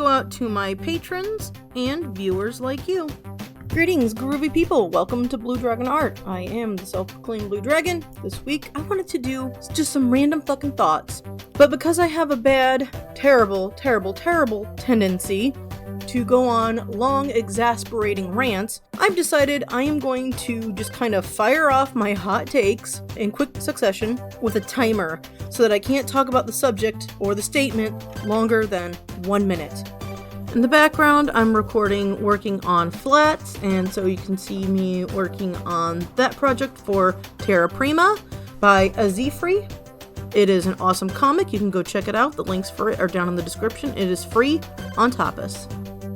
go out to my patrons and viewers like you. Greetings, groovy people. Welcome to Blue Dragon Art. I am the self-proclaimed Blue Dragon. This week, I wanted to do just some random fucking thoughts. But because I have a bad, terrible tendency to go on long, exasperating rants, I've decided I am going to just kind of fire off my hot takes in quick succession with a timer so that I can't talk about the subject or the statement longer than 1 minute. In the background, I'm working on flats, and so you can see me working on that project for Terra Prima by Azifri. It is an awesome comic. You can go check it out. The links for it are down in the description. It is free on Tapas.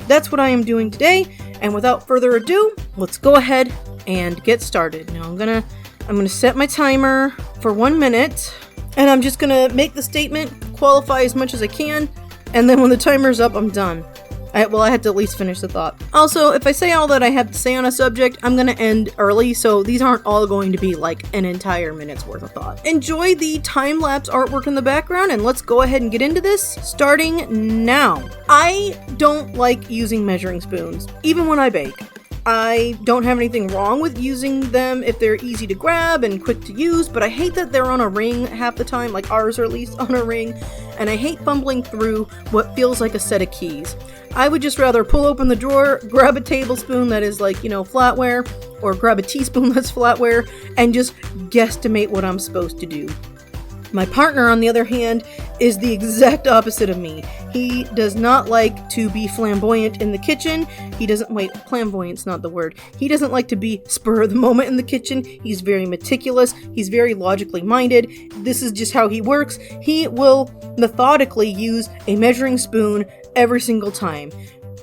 That's what I am doing today, and without further ado, let's go ahead and get started. Now I'm gonna set my timer for 1 minute, and I'm just gonna make the statement, qualify as much as I can, and then when the timer's up, I'm done. I have to at least finish the thought. Also, if I say all that I have to say on a subject, I'm gonna end early, so these aren't all going to be like an entire minute's worth of thought. Enjoy the time-lapse artwork in the background, and let's go ahead and get into this, starting now. I don't like using measuring spoons, even when I bake. I don't have anything wrong with using them if they're easy to grab and quick to use, but I hate that they're on a ring half the time, like ours are at least on a ring, and I hate fumbling through what feels like a set of keys. I would just rather pull open the drawer, grab a tablespoon that is like, flatware, or grab a teaspoon that's flatware, and just guesstimate what I'm supposed to do. My partner, on the other hand, is the exact opposite of me. He does not like to be flamboyant in the kitchen. Flamboyant's not the word. He doesn't like to be spur of the moment in the kitchen. He's very meticulous. He's very logically minded. This is just how he works. He will methodically use a measuring spoon every single time,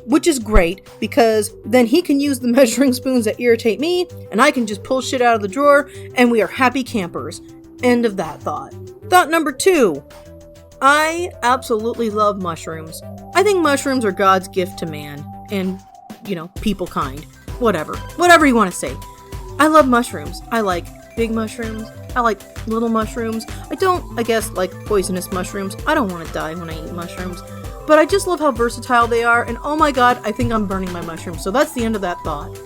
which is great because then he can use the measuring spoons that irritate me, and I can just pull shit out of the drawer, and we are happy campers. End of that thought. Thought number 2. I absolutely love mushrooms. I think mushrooms are God's gift to man and, people kind. Whatever you want to say. I love mushrooms. I like big mushrooms. I like little mushrooms. I don't, like poisonous mushrooms. I don't want to die when I eat mushrooms. But I just love how versatile they are, and oh my god, I think I'm burning my mushrooms. So that's the end of that thought.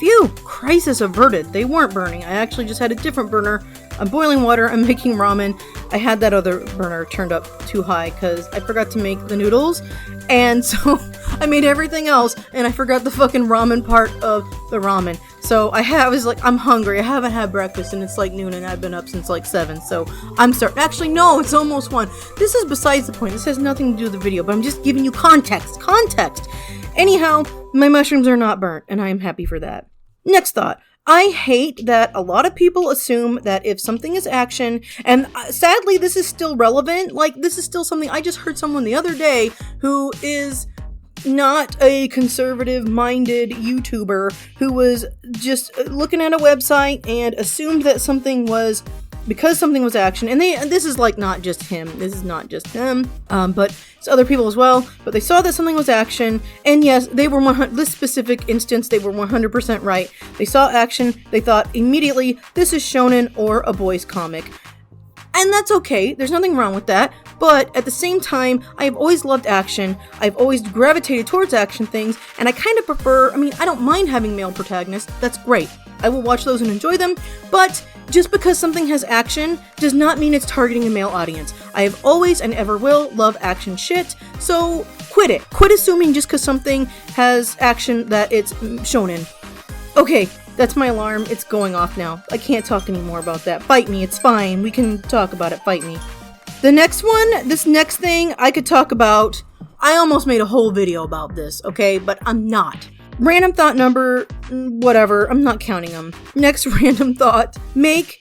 Phew, crisis averted. They weren't burning. I actually just had a different burner. I'm boiling water, I'm making ramen. I had that other burner turned up too high because I forgot to make the noodles. And so I made everything else and I forgot the fucking ramen part of the ramen. So I'm hungry. I haven't had breakfast and it's like noon and I've been up since like 7. So I'm starting. Actually, no, it's almost 1. This is besides the point. This has nothing to do with the video, but I'm just giving you context. Anyhow, my mushrooms are not burnt and I am happy for that. Next thought. I hate that a lot of people assume that if something is action, and sadly this is still relevant, this is still something, I just heard someone the other day who is not a conservative-minded YouTuber who was just looking at a website and assumed that because something was action, and this is not just him, but it's other people as well, but they saw that something was action, and yes, they were this specific instance, they were 100% right. They saw action, they thought immediately, this is shonen or a boys comic. And that's okay, there's nothing wrong with that, but at the same time, I've always loved action, I've always gravitated towards action things, and I kind of prefer, I don't mind having male protagonists, that's great. I will watch those and enjoy them, but just because something has action does not mean it's targeting a male audience. I have always and ever will love action shit, so quit it. Quit assuming just because something has action that it's shonen. Okay, that's my alarm. It's going off now. I can't talk anymore about that. Fight me, it's fine. We can talk about it. Fight me. The next one, this next thing I could talk about, I almost made a whole video about this, okay? But I'm not. Random thought number, whatever, I'm not counting them. Next random thought, make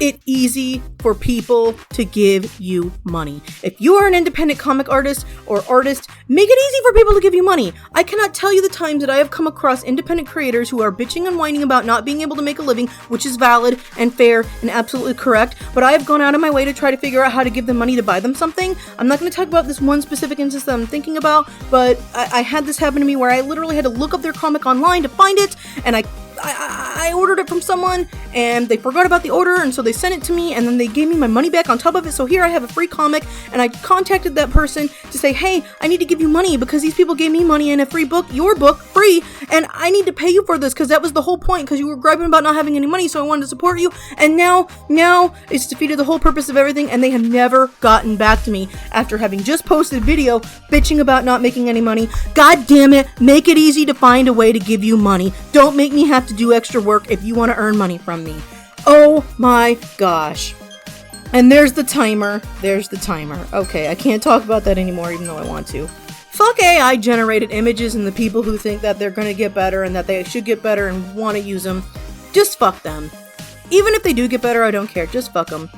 it easy for people to give you money. If you are an independent comic artist or artist, make it easy for people to give you money. I cannot tell you the times that I have come across independent creators who are bitching and whining about not being able to make a living, which is valid and fair and absolutely correct, but I have gone out of my way to try to figure out how to give them money to buy them something. I'm not going to talk about this one specific instance that I'm thinking about, but I had this happen to me where I literally had to look up their comic online to find it, and I I ordered it from someone and they forgot about the order, and so they sent it to me and then they gave me my money back on top of it. So here I have a free comic, and I contacted that person to say, hey, I need to give you money because these people gave me money and a free book, your book, free, and I need to pay you for this because that was the whole point, because you were griping about not having any money, so I wanted to support you, and now it's defeated the whole purpose of everything, and they have never gotten back to me after having just posted a video bitching about not making any money. God damn it, make it easy to find a way to give you money. Don't make me have to do extra work if you want to earn money from me. Oh my gosh. And there's the timer. Okay, I can't talk about that anymore even though I want to. Fuck AI generated images and the people who think that they're gonna get better and that they should get better and want to use them. Just fuck them. Even if they do get better, I don't care. Just fuck them.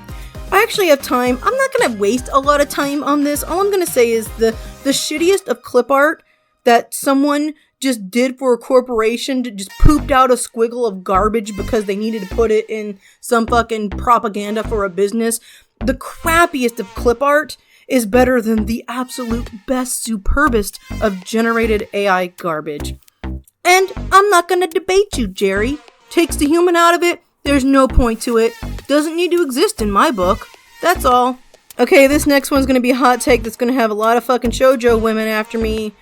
I actually have time. I'm not gonna waste a lot of time on this. All I'm gonna say is the shittiest of clip art that someone just did for a corporation, to just pooped out a squiggle of garbage because they needed to put it in some fucking propaganda for a business. The crappiest of clip art is better than the absolute best, superbest of generated AI garbage. And I'm not gonna debate you, Jerry. Takes the human out of it, there's no point to it. Doesn't need to exist in my book. That's all. Okay, this next one's gonna be a hot take that's gonna have a lot of fucking shoujo women after me.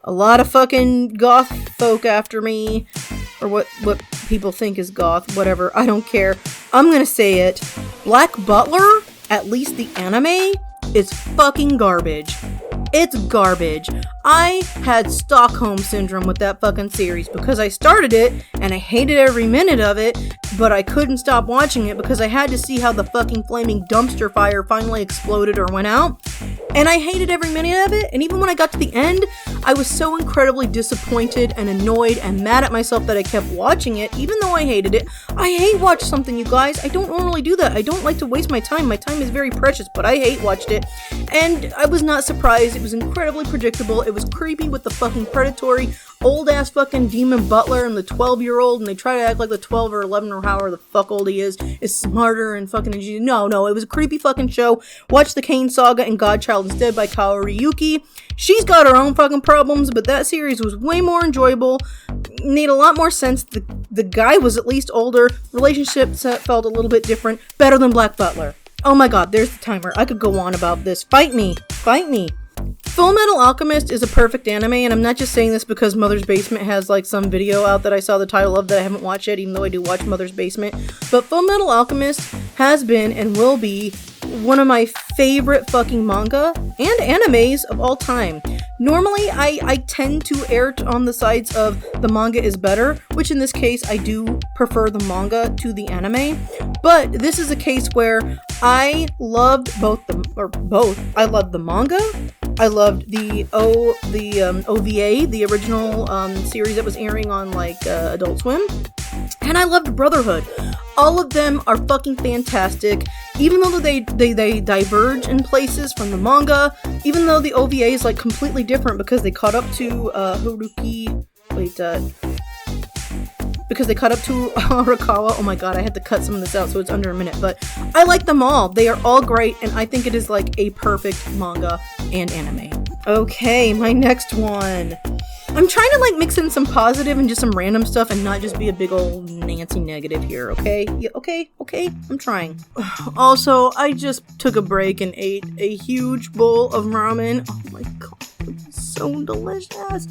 A lot of fucking goth folk after me. Or what people think is goth. Whatever. I don't care. I'm gonna say it. Black Butler, at least the anime, is fucking garbage. It's garbage. I had Stockholm Syndrome with that fucking series because I started it and I hated every minute of it, but I couldn't stop watching it because I had to see how the fucking flaming dumpster fire finally exploded or went out. And I hated every minute of it, and even when I got to the end, I was so incredibly disappointed and annoyed and mad at myself that I kept watching it, even though I hated it. I hate watch something, you guys. I don't normally do that. I don't like to waste my time. My time is very precious, but I hate watched it. And I was not surprised. It was incredibly predictable. It was creepy with the fucking predatory old-ass fucking demon butler and the 12-year-old, and they try to act like the 12 or 11 or however the fuck old he is smarter and fucking... No, it was a creepy fucking show. Watch the Kane Saga and Godchild instead by Kaori Yuki. She's got her own fucking problems, but that series was way more enjoyable. Made a lot more sense. The guy was at least older. Relationships felt a little bit different. Better than Black Butler. Oh my god, there's the timer. I could go on about this. Fight me. Full Metal Alchemist is a perfect anime, and I'm not just saying this because Mother's Basement has like some video out that I saw the title of that I haven't watched yet, even though I do watch Mother's Basement. But Full Metal Alchemist has been and will be one of my favorite fucking manga and animes of all time. Normally, I tend to err on the sides of the manga is better, which in this case, I do prefer the manga to the anime. But this is a case where I loved I loved the manga. I loved the OVA, the original series that was airing on like Adult Swim. And I loved Brotherhood. All of them are fucking fantastic. Even though they diverge in places from the manga, even though the OVA is like completely different because they caught up to because they caught up to Arakawa. Oh my god, I had to cut some of this out so it's under a minute. But I like them all. They are all great, and I think it is like a perfect manga and anime. Okay, my next one. I'm trying to like mix in some positive and just some random stuff and not just be a big old Nancy negative here, okay? Yeah, okay, I'm trying. Also, I just took a break and ate a huge bowl of ramen. Oh my god, it's so delicious.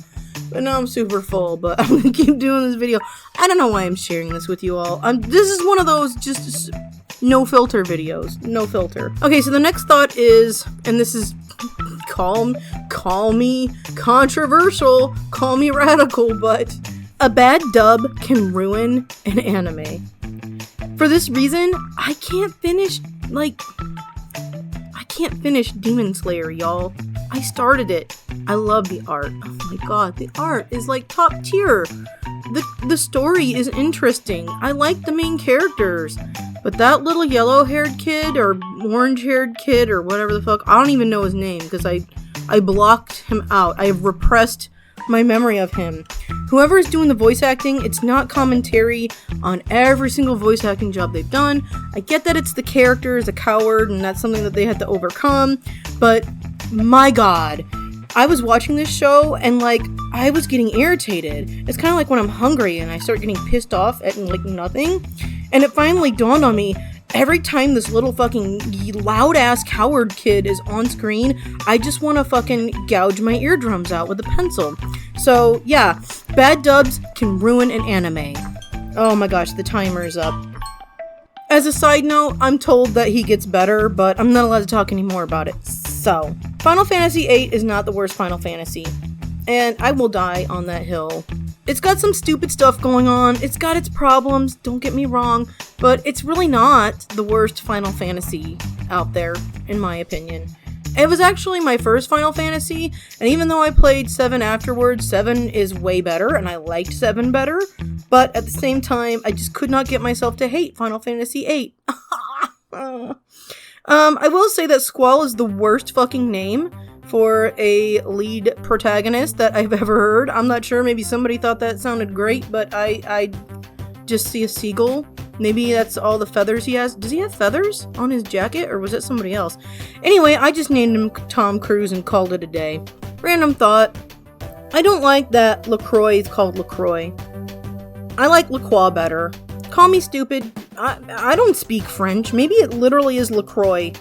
But now I'm super full, but I'm gonna keep doing this video. I don't know why I'm sharing this with you all. This is one of those just no filter videos. No filter. Okay, so the next thought is, and this is call me controversial, call me radical, but a bad dub can ruin an anime. For this reason, I can't finish Demon Slayer, y'all. I started it. I love the art. Oh my god, the art is like top tier. The story is interesting. I like the main characters. But that little yellow-haired kid, or orange-haired kid, or whatever the fuck, I don't even know his name, because I blocked him out. I have repressed my memory of him. Whoever is doing the voice acting, it's not commentary on every single voice acting job they've done. I get that it's the character is a coward, and that's something that they had to overcome, but my god, I was watching this show and like I was getting irritated. It's kind of like when I'm hungry and I start getting pissed off at like nothing. And it finally dawned on me, every time this little fucking loud ass coward kid is on screen, I just want to fucking gouge my eardrums out with a pencil. So yeah, bad dubs can ruin an anime. Oh my gosh, the timer is up. As a side note, I'm told that he gets better, but I'm not allowed to talk anymore about it. So, Final Fantasy VIII is not the worst Final Fantasy. And I will die on that hill. It's got some stupid stuff going on. It's got its problems, don't get me wrong. But it's really not the worst Final Fantasy out there, in my opinion. It was actually my first Final Fantasy, and even though I played 7 afterwards, 7 is way better, and I liked 7 better, but at the same time, I just could not get myself to hate Final Fantasy VIII. I will say that Squall is the worst fucking name for a lead protagonist that I've ever heard. I'm not sure, maybe somebody thought that sounded great, but I just see a seagull. Maybe that's all the feathers he has. Does he have feathers on his jacket, or was it somebody else? Anyway, I just named him Tom Cruise and called it a day. Random thought. I don't like that LaCroix is called LaCroix. I like LaCroix better. Call me stupid. I don't speak French. Maybe it literally is LaCroix.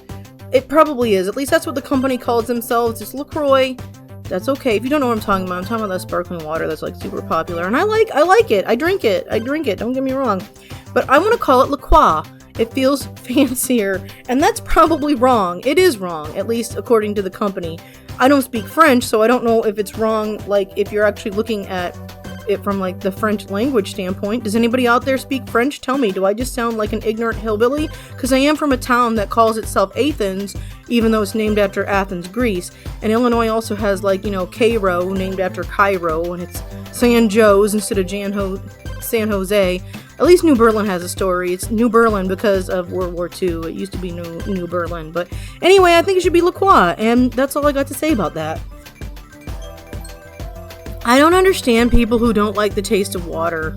It probably is. At least that's what the company calls themselves. It's LaCroix. That's okay. If you don't know what I'm talking about that sparkling water that's like super popular. And I like it. I drink it. Don't get me wrong. But I want to call it La Croix. It feels fancier. And that's probably wrong. It is wrong, at least according to the company. I don't speak French, so I don't know if it's wrong, like, if you're actually looking at it from, like, the French language standpoint. Does anybody out there speak French? Tell me, do I just sound like an ignorant hillbilly? Because I am from a town that calls itself Athens, even though it's named after Athens, Greece. And Illinois also has, like, you know, Cairo, named after Cairo, and it's San Jose instead of San Jose. At least New Berlin has a story. It's New Berlin because of World War II. It used to be New Berlin. But anyway, I think it should be La Croix, and that's all I got to say about that. I don't understand people who don't like the taste of water.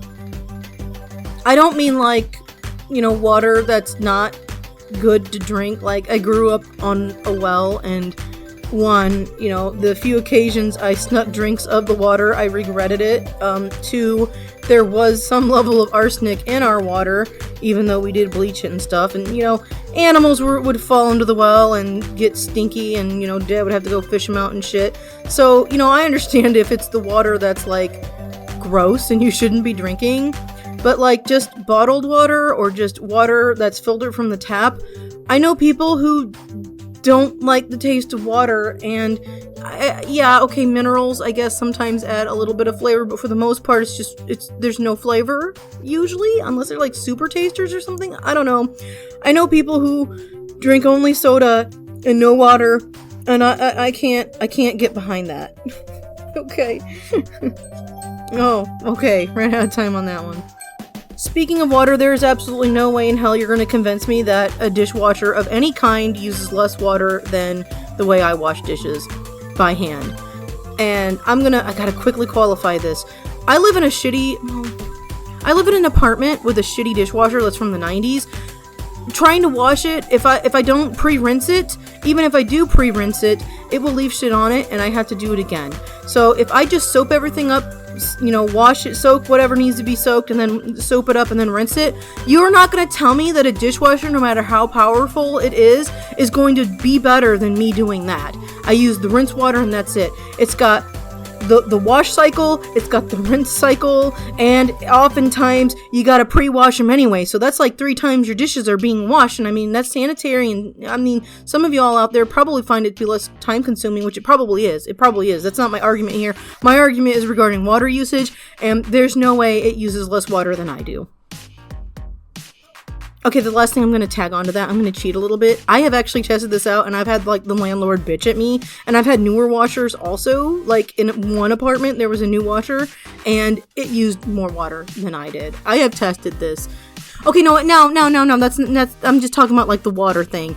I don't mean like, you know, water that's not good to drink. Like, I grew up on a well, and one, you know, the few occasions I snuck drinks of the water, I regretted it. Two, there was some level of arsenic in our water, even though we did bleach it and stuff. And, you know, animals would fall into the well and get stinky, and, you know, Dad would have to go fish them out and shit. So, you know, I understand if it's the water that's, like, gross and you shouldn't be drinking. But, like, just bottled water or just water that's filtered from the tap, I know people who don't like the taste of water, and yeah, okay, minerals I guess sometimes add a little bit of flavor, but for the most part there's no flavor usually, unless they're like super tasters or something. I don't know. I know people who drink only soda and no water, and I can't get behind that. Okay. Oh, okay, ran out of time on that one. Speaking of water, there is absolutely no way in hell you're going to convince me that a dishwasher of any kind uses less water than the way I wash dishes by hand. And I gotta quickly qualify this. I live in an apartment with a shitty dishwasher that's from the 90s. Trying to wash it, if I don't pre-rinse it, even if I do pre-rinse it, it will leave shit on it and I have to do it again. So if I just soap everything up, you know, wash it, soak whatever needs to be soaked, and then soap it up and then rinse it, you're not going to tell me that a dishwasher, no matter how powerful it is going to be better than me doing that. I use the rinse water and that's it. It's got the wash cycle, it's got the rinse cycle, and oftentimes you gotta pre-wash them anyway, so that's like 3 times your dishes are being washed, and I mean, that's sanitary, and I mean, some of y'all out there probably find it to be less time consuming, which it probably is. That's not my argument here. My argument is regarding water usage, and there's no way it uses less water than I do. Okay, the last thing I'm going to tag onto that, I'm going to cheat a little bit. I have actually tested this out, and I've had, like, the landlord bitch at me, and I've had newer washers also. Like, in one apartment, there was a new washer, and it used more water than I did. I have tested this. Okay, no, that's I'm just talking about, like, the water thing.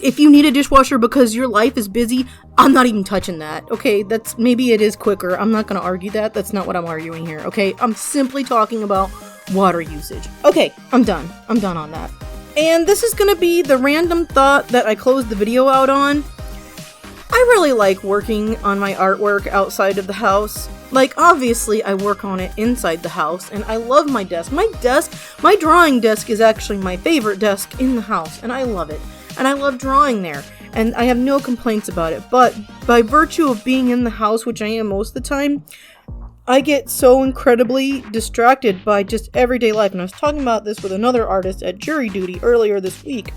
If you need a dishwasher because your life is busy, I'm not even touching that, okay? Maybe it is quicker. I'm not going to argue that. That's not what I'm arguing here, okay? I'm simply talking about water usage. Okay, I'm done on that. And this is gonna be the random thought that I closed the video out on. I really like working on my artwork outside of the house. Like, obviously, I work on it inside the house, and I love my desk. My drawing desk is actually my favorite desk in the house, and I love it. And I love drawing there, and I have no complaints about it. But by virtue of being in the house, which I am most of the time, I get so incredibly distracted by just everyday life. And I was talking about this with another artist at jury duty earlier this week,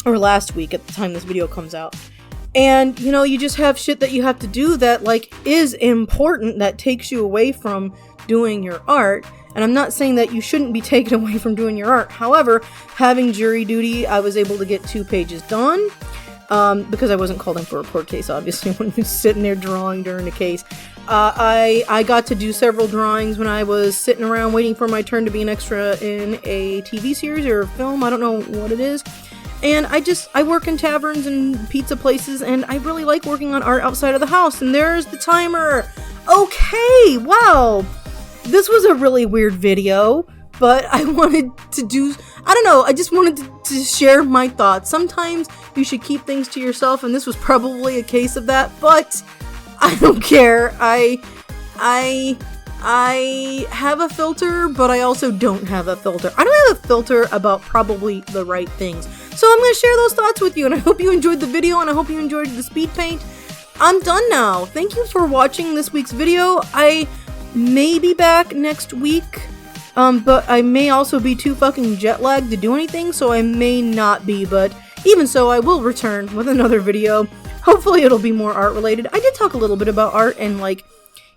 or last week at the time this video comes out. And, you know, you just have shit that you have to do that, like, is important, that takes you away from doing your art. And I'm not saying that you shouldn't be taken away from doing your art. However, having jury duty, I was able to get 2 pages done. Because I wasn't called in for a court case, obviously, when you're sitting there drawing during a case. I got to do several drawings when I was sitting around waiting for my turn to be an extra in a TV series or a film. I don't know what it is. And I work in taverns and pizza places, and I really like working on art outside of the house. And there's the timer. Okay, wow. This was a really weird video, but I wanted to do, I don't know, I just wanted to share my thoughts. Sometimes you should keep things to yourself, and this was probably a case of that, but I don't care. I have a filter, but I also don't have a filter. I don't have a filter about probably the right things. So I'm going to share those thoughts with you, and I hope you enjoyed the video, and I hope you enjoyed the speed paint. I'm done now. Thank you for watching this week's video. I may be back next week, but I may also be too fucking jet lagged to do anything, so I may not be, but even so, I will return with another video. Hopefully it'll be more art related. I did talk a little bit about art and, like,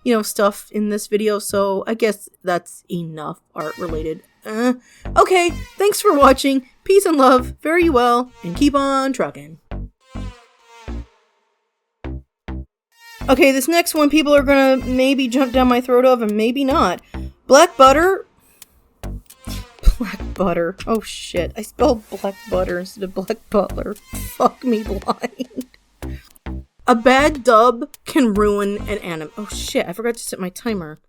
you know, stuff in this video, so I guess that's enough art related. Okay, thanks for watching. Peace and love. Fare you well, and keep on trucking. Okay, this next one people are gonna maybe jump down my throat of, and maybe not. Black butter. Black butter. Oh shit, I spelled black butter instead of black butler. Fuck me blind. A bad dub can ruin an anime. Oh shit, I forgot to set my timer.